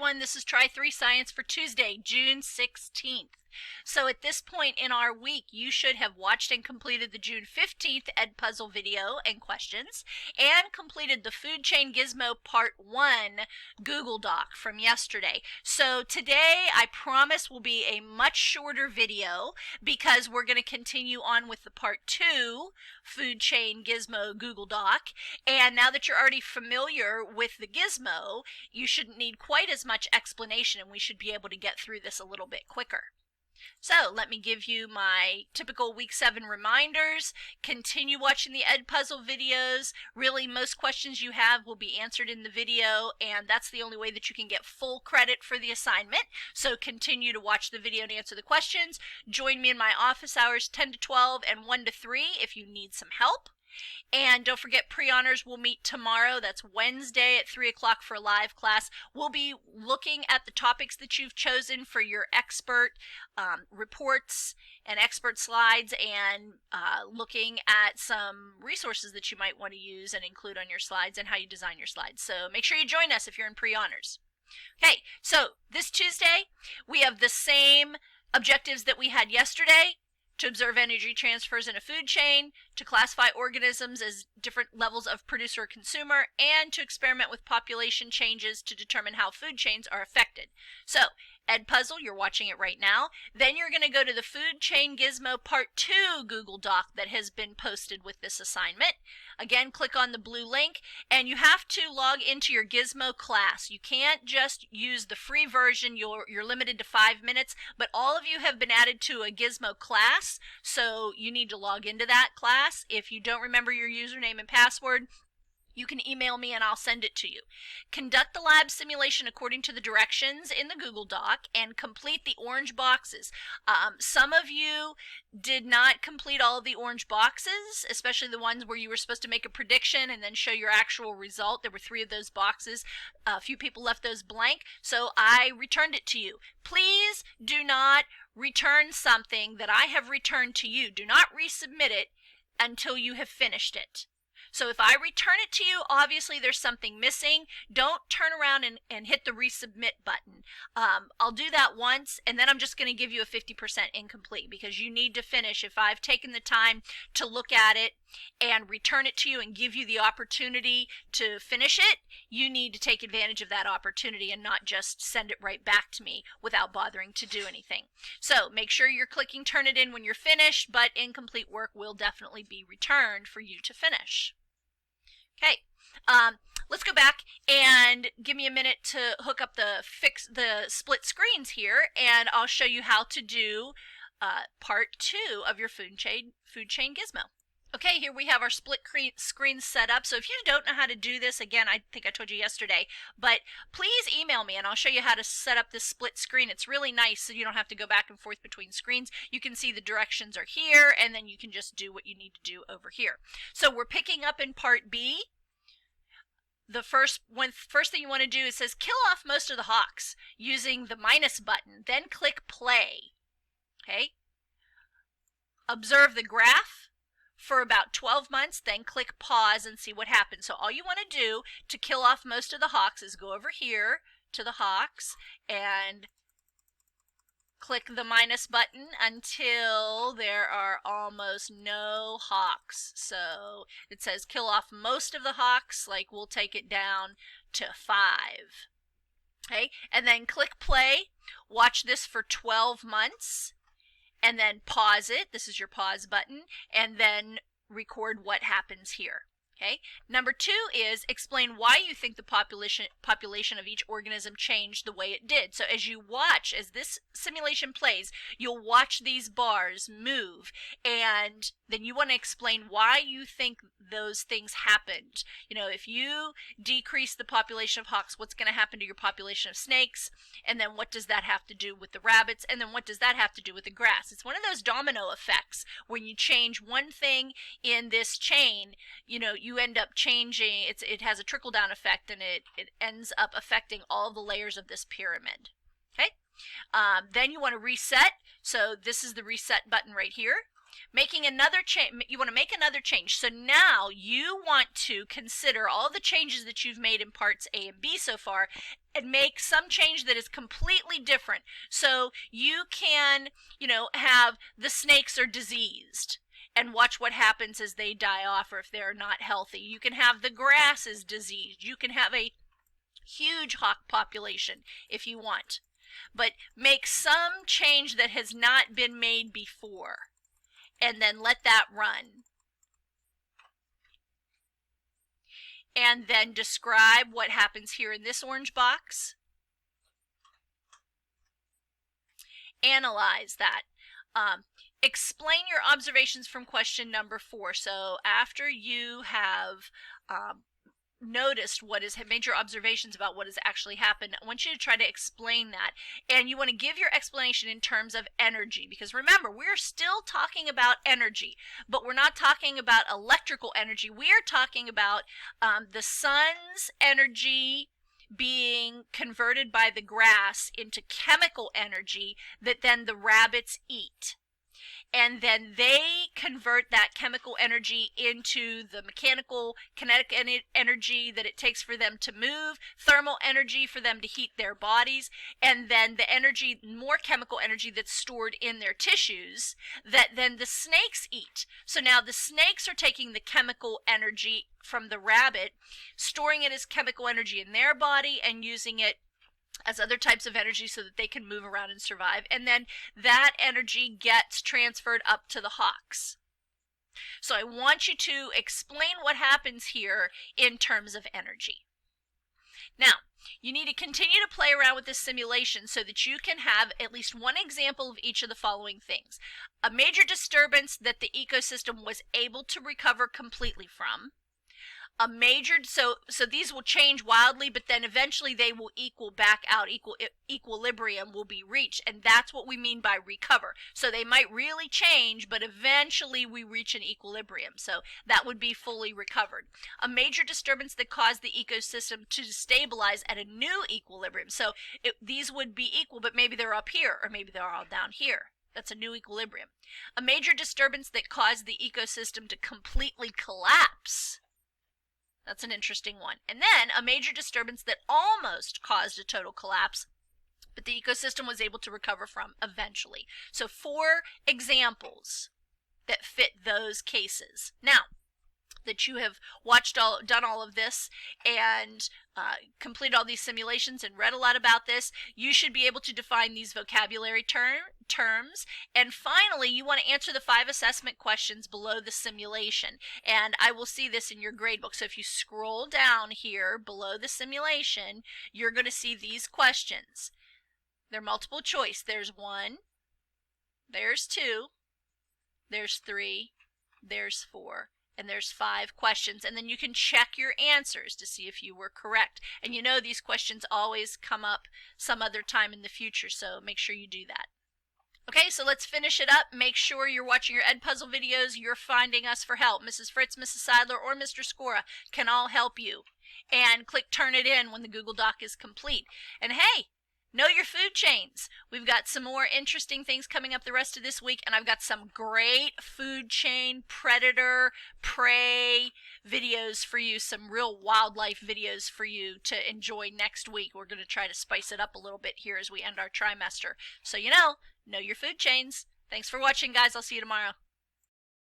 everyone. This is Try 3 Science for Tuesday, June 16th. So at this point in our week, you should have watched and completed the June 15th Edpuzzle video and questions, and completed the Food Chain Gizmo Part 1 Google Doc from yesterday. So today, I promise, will be a much shorter video because we're going to continue on with the Part 2 Food Chain Gizmo Google Doc. And now that you're already familiar with the gizmo, you shouldn't need quite as much explanation, and we should be able to get through this a little bit quicker. So let me give you my typical week 7 reminders. Continue watching the Edpuzzle videos. Really, most questions you have will be answered in the video, and that's the only way that you can get full credit for the assignment. So continue to watch the video and answer the questions. Join me in my office hours 10 to 12 and 1 to 3 if you need some help. And don't forget, pre-honors will meet tomorrow. That's Wednesday at 3 o'clock for a live class. We'll be looking at the topics that you've chosen for your expert reports and expert slides, and looking at some resources that you might want to use and include on your slides and how you design your slides. So make sure you join us if you're in pre-honors. Okay, so this Tuesday, we have the same objectives that we had yesterday: to observe energy transfers in a food chain, to classify organisms as different levels of producer or consumer, and to experiment with population changes to determine how food chains are affected. So, Edpuzzle, you're watching it right now. Then you're going to go to the Food Chain Gizmo Part 2 Google Doc that has been posted with this assignment. Again, click on the blue link, and you have to log into your Gizmo class. You can't just use the free version. You're limited to 5 minutes, but all of you have been added to a Gizmo class, so you need to log into that class. If you don't remember your username and password, you can email me and I'll send it to you. Conduct the lab simulation according to the directions in the Google Doc and complete the orange boxes. Some of you did not complete all of the orange boxes, especially the ones where you were supposed to make a prediction and then show your actual result. There were 3 of those boxes. A few people left those blank, so I returned it to you. Please do not return something that I have returned to you. Do not resubmit it until you have finished it. So if I return it to you, obviously there's something missing. Don't turn around and hit the resubmit button. I'll do that once, and then I'm just going to give you a 50% incomplete, because you need to finish. If I've taken the time to look at it and return it to you and give you the opportunity to finish it, you need to take advantage of that opportunity and not just send it right back to me without bothering to do anything. So make sure you're clicking turn it in when you're finished, but incomplete work will definitely be returned for you to finish. Okay, let's go back and give me a minute to hook up the split screens here, and I'll show you how to do part 2 of your food chain gizmo. Okay, here we have our split screen set up. So if you don't know how to do this, again, I think I told you yesterday, but please email me and I'll show you how to set up this split screen. It's really nice, so you don't have to go back and forth between screens. You can see the directions are here, and then you can just do what you need to do over here. So we're picking up in part B. The first thing you want to do, it says kill off most of the hawks using the minus button, then click play. Okay? Observe the graph for about 12 months, then click pause and see what happens. So all you want to do to kill off most of the hawks is go over here to the hawks and click the minus button until there are almost no hawks. So it says kill off most of the hawks, like we'll take it down to 5. Okay, and then click play. Watch this for 12 months. And then pause it. This is your pause button. And then record what happens here. Okay. Number 2 is explain why you think the population of each organism changed the way it did. So as you watch, as this simulation plays, you'll watch these bars move, and then you want to explain why you think those things happened. You know, if you decrease the population of hawks, what's going to happen to your population of snakes? And then what does that have to do with the rabbits? And then what does that have to do with the grass? It's one of those domino effects. When you change one thing in this chain, you know, you end up changing, it has a trickle-down effect, and it ends up affecting all the layers of this pyramid. Okay? Then you want to reset. So this is the reset button right here. making another change. You want to make another change. So now you want to consider all the changes that you've made in parts A and B so far and make some change that is completely different. So you can, have the snakes are diseased and watch what happens as they die off or if they're not healthy. You can have the grass is diseased. You can have a huge hawk population if you want. But make some change that has not been made before and then let that run. And then describe what happens here in this orange box. Analyze that. Explain your observations from question number 4. So after you have noticed made your observations about what has actually happened, I want you to try to explain that. And you want to give your explanation in terms of energy, because remember, we're still talking about energy, but we're not talking about electrical energy. We are talking about the sun's energy being converted by the grass into chemical energy that then the rabbits eat. And then they convert that chemical energy into the mechanical, kinetic energy that it takes for them to move, thermal energy for them to heat their bodies, and then the energy, more chemical energy that's stored in their tissues that then the snakes eat. So now the snakes are taking the chemical energy from the rabbit, storing it as chemical energy in their body and using it as other types of energy so that they can move around and survive. And then that energy gets transferred up to the hawks. So I want you to explain what happens here in terms of energy. Now, you need to continue to play around with this simulation so that you can have at least one example of each of the following things. A major disturbance that the ecosystem was able to recover completely from. A major, so these will change wildly, but then eventually they will equal back out, equilibrium will be reached, and that's what we mean by recover. So they might really change, but eventually we reach an equilibrium, so that would be fully recovered. A major disturbance that caused the ecosystem to stabilize at a new equilibrium, so these would be equal, but maybe they're up here, or maybe they're all down here. That's a new equilibrium. A major disturbance that caused the ecosystem to completely collapse. That's an interesting one. And then a major disturbance that almost caused a total collapse, but the ecosystem was able to recover from eventually. So 4 examples that fit those cases. Now, that you have done all of this and completed all these simulations and read a lot about this, you should be able to define these vocabulary terms. And finally, you want to answer the 5 assessment questions below the simulation. And I will see this in your gradebook. So if you scroll down here below the simulation, you're going to see these questions. They're multiple choice. There's 1, there's 2, there's 3, there's 4. And there's 5 questions, and then you can check your answers to see if you were correct. And you know these questions always come up some other time in the future, so make sure you do that. Okay, so let's finish it up. Make sure you're watching your Edpuzzle videos. You're finding us for help. Mrs. Fritz, Mrs. Seidler, or Mr. Scora can all help you. And click Turn It In when the Google Doc is complete. And hey, know your food chains. We've got some more interesting things coming up the rest of this week, and I've got some great food chain, predator, prey videos for you, some real wildlife videos for you to enjoy next week. We're going to try to spice it up a little bit here as we end our trimester. So know your food chains. Thanks for watching, guys. I'll see you tomorrow.